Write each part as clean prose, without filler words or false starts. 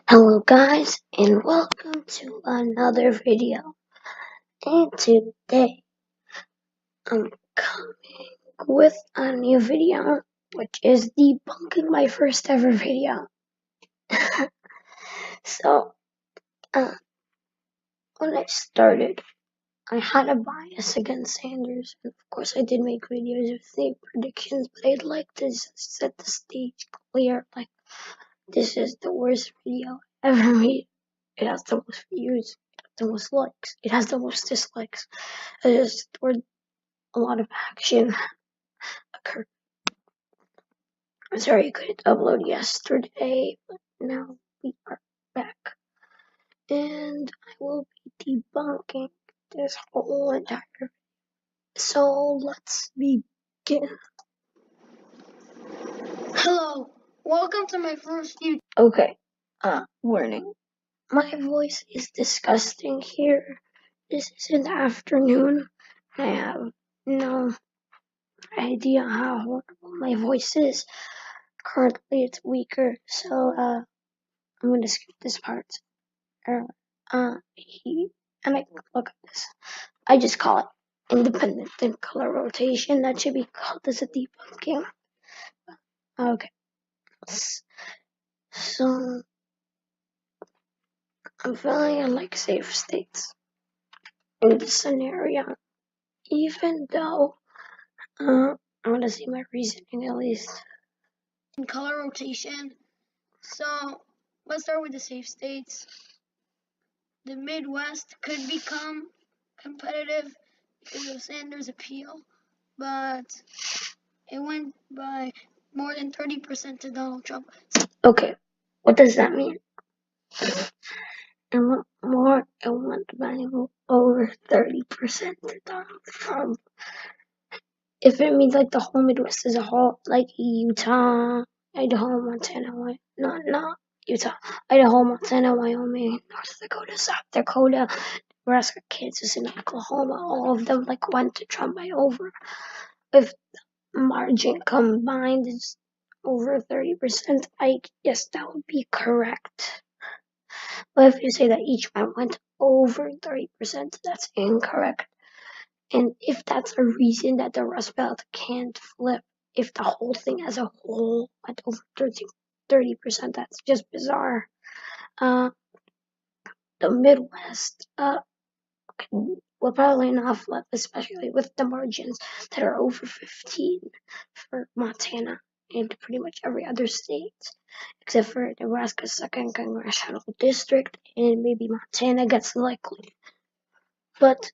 Hello guys and welcome to another video, and today I'm coming with a new video which is debunking my first ever video. So when I started I had a bias against Sanders, and of course I did make videos with the predictions, but I'd like to set the stage clear, like this is the worst video I ever made. It has the most views, it has the most likes, it has the most dislikes. Where a lot of action occurred. I'm sorry I couldn't upload yesterday, but now we are back. And I will be debunking this whole entire video. So let's begin. Hello, welcome to my first YouTube. Okay, warning. My voice is disgusting here. This is in the afternoon. I have no idea how horrible my voice is. Currently it's weaker, so I'm gonna skip this part. And I look at this. I just call it independent and color rotation. That should be called as a debunking. Okay. So I'm feeling like safe states in this scenario, even though I want to see my reasoning at least. In color rotation, so let's start with the safe states. The Midwest could become competitive because of Sanders' appeal, but it went by more than 30% to Donald Trump. Okay, what does that mean? It went by over 30% to Donald Trump. If it means like the whole Midwest as a whole, like Utah, Idaho, Montana, not Utah, Idaho, Montana, Wyoming, North Dakota, South Dakota, Nebraska, Kansas, and Oklahoma, all of them like went to Trump by over. If the margin combined is over 30%, I guess that would be correct. But if you say that each one went over 30%, that's incorrect. And if that's a reason that the Rust Belt can't flip, if the whole thing as a whole went over 30%, that's just bizarre. The Midwest will probably not flip, especially with the margins that are over 15 for Montana and pretty much every other state, except for Nebraska's 2nd congressional district, and maybe Montana gets likely. But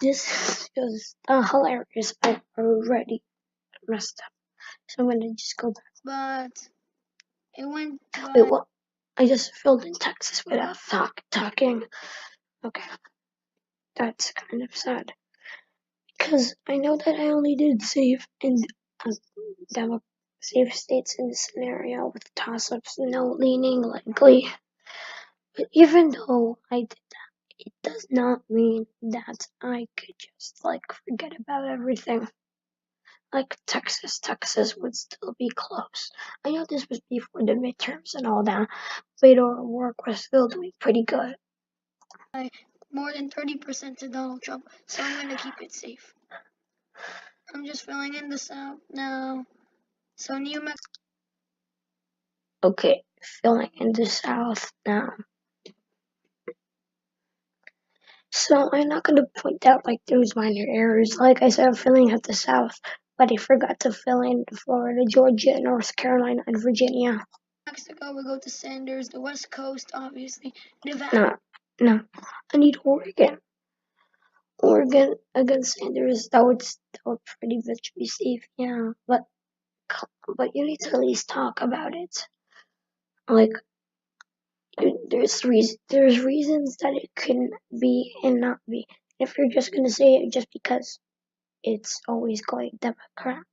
this is just hilarious. I already messed up, so I'm gonna just go back. But it went. Wait, what? I just filled in Texas without talking. Okay, that's kind of sad because I know that I only did safe and safe states in this scenario with toss-ups, no leaning likely. But even though I did that, it does not mean that I could just like forget about everything. Like Texas would still be close. I know this was before the midterms and all that, but our work was still doing pretty good. More than 30% to Donald Trump, so I'm gonna keep it safe. I'm just filling in the South now. So New Mexico. Okay, filling in the South now. So I'm not gonna point out like those minor errors. Like I said, I'm filling out the South, but I forgot to fill in Florida, Georgia, North Carolina, and Virginia. Mexico would go to Sanders, the West Coast, obviously. Nevada. No. I need Oregon. Oregon against Sanders, that would pretty much be safe, yeah. But you need to at least talk about it. Like, there's reasons that it couldn't be and not be. If you're just gonna say it just because it's always going Democrat,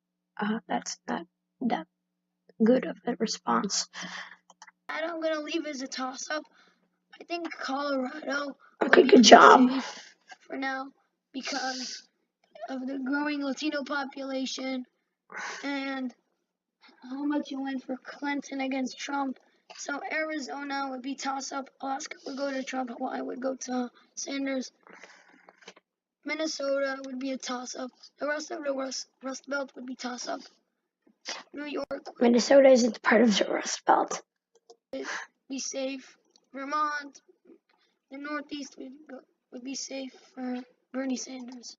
that's not that good of a response. And I'm gonna leave as a toss-up. I think Colorado. Okay, good job. For now, because of the growing Latino population and how much it went for Clinton against Trump, So Arizona would be toss-up, Alaska would go to Trump, Hawaii would go to Sanders, Minnesota would be a toss-up, the rest of the Rust Belt would be toss-up, New York, Minnesota isn't part of the Rust Belt, would be safe, Vermont, the Northeast would be safe for Bernie Sanders.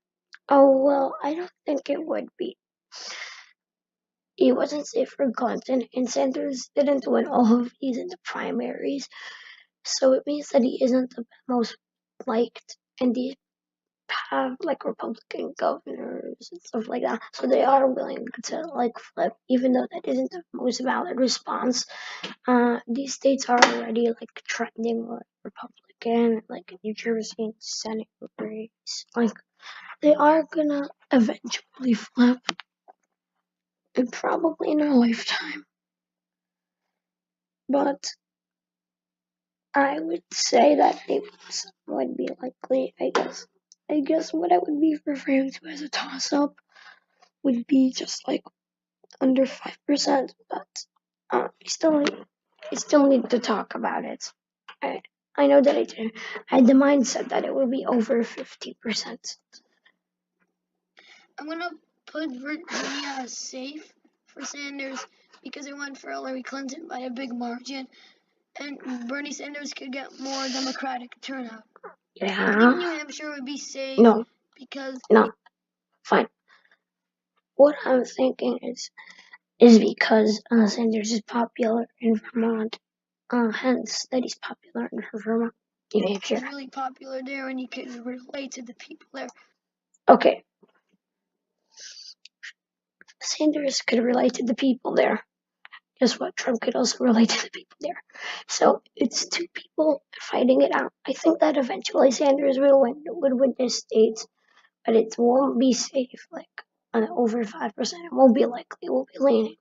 Oh, well, I don't think it would be. He wasn't safe for Clinton, and Sanders didn't win all of these in the primaries, so it means that he isn't the most liked, and these have like Republican governors and stuff like that, so they are willing to like flip, even though that isn't the most valid response. These states are already like trending more Republican, like New Jersey and Senate race. Like they are gonna eventually flip, and probably in our lifetime. But I would say that they would be likely. I guess what I would be referring to as a toss-up would be just like under 5%, but I still need to talk about it. I know that I had the mindset that it will be over 50%. I'm gonna put Virginia as safe for Sanders because it went for Hillary Clinton by a big margin, and Bernie Sanders could get more Democratic turnout. Yeah. Even New Hampshire would be safe. No. Fine. What I'm thinking is because Sanders is popular in Vermont, hence that he's popular in Vermont, New Hampshire. He's really popular there, and you can relate to the people there. Okay. Sanders could relate to the people there. Guess what? Trump could also relate to the people there. So it's two people fighting it out. I think that eventually Sanders would win this state, but it won't be safe, like over 5%. It won't be likely. It will be leaning.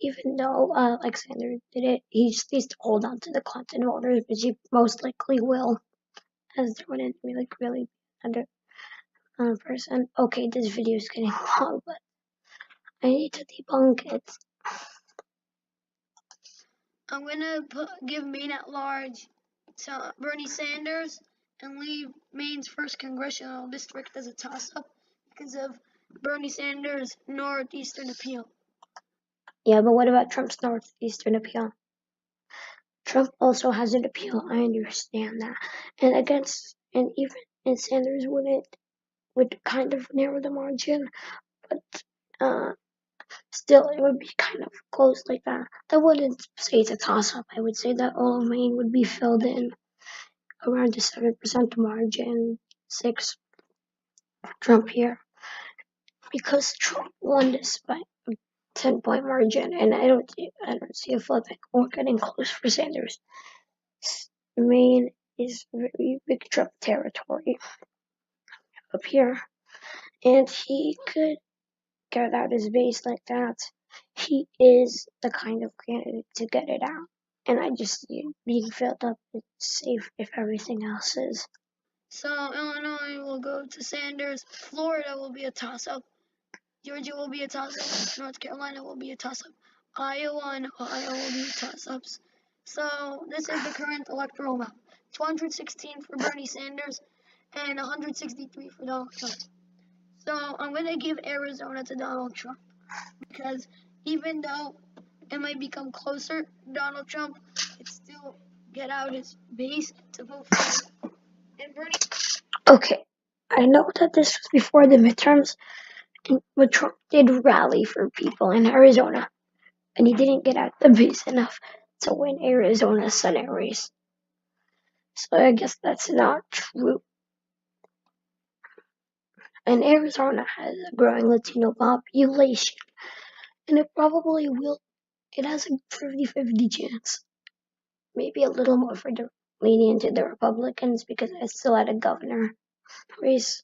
Even though, like Sanders did it, he just needs to hold on to the Clinton voters, which he most likely will, as there wouldn't be like really under person. Okay, this video is getting long, but I need to debunk it. I'm gonna give Maine at large to Bernie Sanders and leave Maine's first congressional district as a toss-up because of Bernie Sanders' northeastern appeal. Yeah, but what about Trump's northeastern appeal? Trump also has an appeal. I understand that, and even Sanders would kind of narrow the margin, but still it would be kind of close like that. I wouldn't say it's a toss-up. I would say that all of Maine would be filled in around the 7% margin, 6 Trump here, because Trump won this by 10-point margin, and I don't see a flipping or getting close for Sanders. Maine is very big Trump territory up here, and he could get out his base like that. He is the kind of candidate to get it out, and I just see it being filled up. It's safe if everything else is. So Illinois will go to Sanders. Florida will be a toss-up. Georgia will be a toss-up. North Carolina will be a toss-up. Iowa and Ohio will be toss-ups. So this is the current electoral map. 216 for Bernie Sanders and 163 for Donald Trump. So I'm going to give Arizona to Donald Trump because even though it might become closer, Donald Trump could still get out his base to vote for him. And Bernie. Okay, I know that this was before the midterms, but Trump did rally for people in Arizona, and he didn't get out the base enough to win Arizona's Senate race. So I guess that's not true. And Arizona has a growing Latino population, and it probably will. It has a 50-50 chance. Maybe a little more for the leaning to the Republicans because I still had a governor race,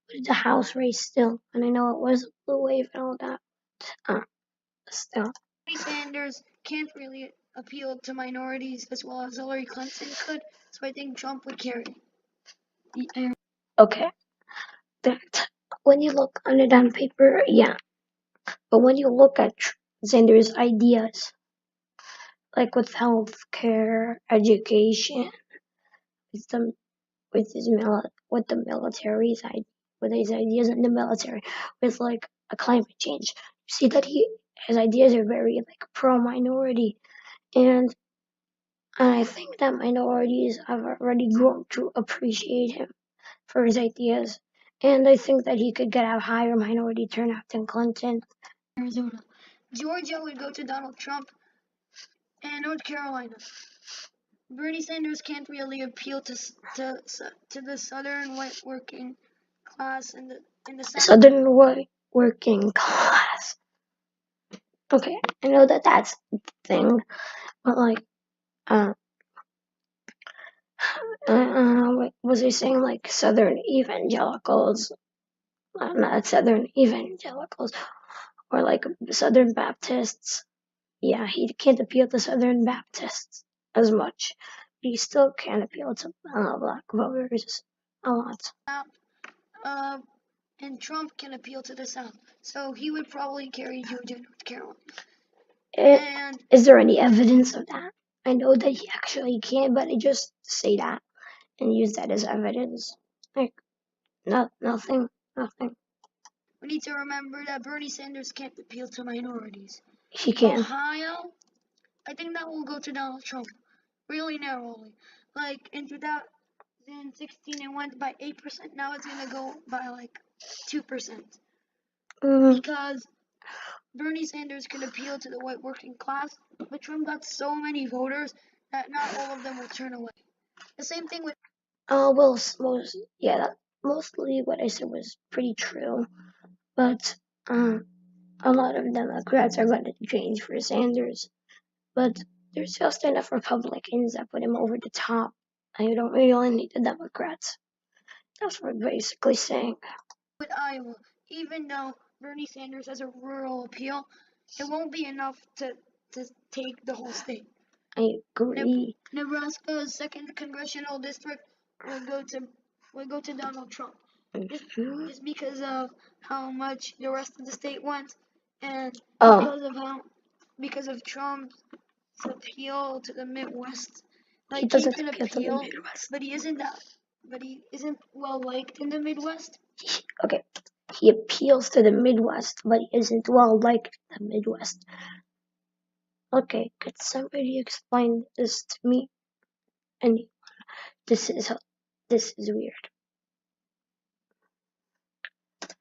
but it's a House race still, and I know it was a blue wave and all that. Still. Bernie Sanders can't really appeal to minorities as well as Hillary Clinton could, so I think Trump would carry. Okay. That when you look on it on paper, yeah. But when you look at Sanders' ideas, like with healthcare, education, with the with his with the military side, with his ideas in the military, with like a climate change. You see that his ideas are very like pro minority, and I think that minorities have already grown to appreciate him for his ideas, and I think that he could get a higher minority turnout than Clinton. Arizona, Georgia would go to Donald Trump, and North Carolina. Bernie Sanders can't really appeal to the southern white working class in the South. Southern white working class. Okay, I know that that's the thing, but like, what was he saying? Like Southern evangelicals, not Southern evangelicals, or like Southern Baptists. Yeah, he can't appeal to Southern Baptists as much, but he still can appeal to black voters a lot. And Trump can appeal to the South, so he would probably carry Georgia and North Carolina. And is there any evidence of that? I know that he actually can, but I just say that and use that as evidence. Like, nothing. We need to remember that Bernie Sanders can't appeal to minorities. He can. Ohio, I think that will go to Donald Trump, really narrowly. Like in 2016, it went by 8%. Now it's gonna go by like 2%. Because Bernie Sanders could appeal to the white working class, but Trump got so many voters that not all of them will turn away. The same thing with. Mostly what I said was pretty true, but a lot of Democrats are going to change for Sanders, but there's just enough Republicans that put him over the top. And you don't really need the Democrats. That's what we're basically saying. With Iowa, even though Bernie Sanders has a rural appeal, it won't be enough to take the whole state. I agree. Nebraska's 2nd congressional district will go to Donald Trump. Just because of how much the rest of the state wants, and because of Trump's appeal to the Midwest. Like he doesn't appeal to the Midwest, but he isn't well liked in the Midwest. Okay, he appeals to the Midwest, but he isn't well liked in the Midwest. Okay, could somebody explain this to me? And this is weird.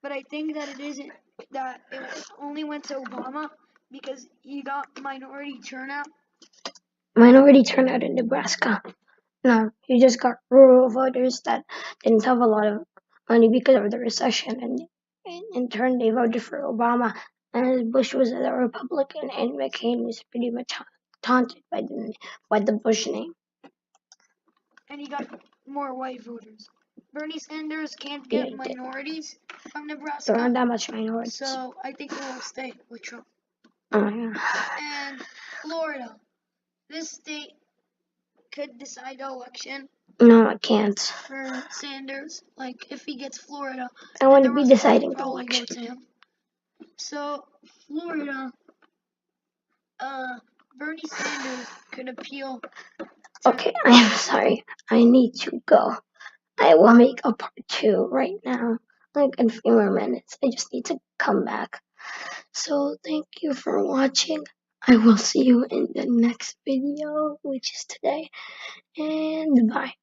But I think that it isn't, that it only went to Obama because he got minority turnout. Minority turnout in Nebraska. No, he just got rural voters that didn't have a lot of money because of the recession, and in turn they voted for Obama. And Bush was a Republican, and McCain was pretty much taunted by the Bush name. And he got more white voters. Bernie Sanders can't get minorities from Nebraska. There aren't that much minorities. So I think it will stay with Trump. Yeah. And Florida. This state could decide the election. No, I can't. For Sanders. Like, if he gets Florida, I want to be deciding the election. Go to him. So, Florida, Bernie Sanders could appeal. Okay, I'm sorry. I need to go. I will make a part 2 right now. Like in a few more minutes. I just need to come back. So thank you for watching. I will see you in the next video, which is today. And bye.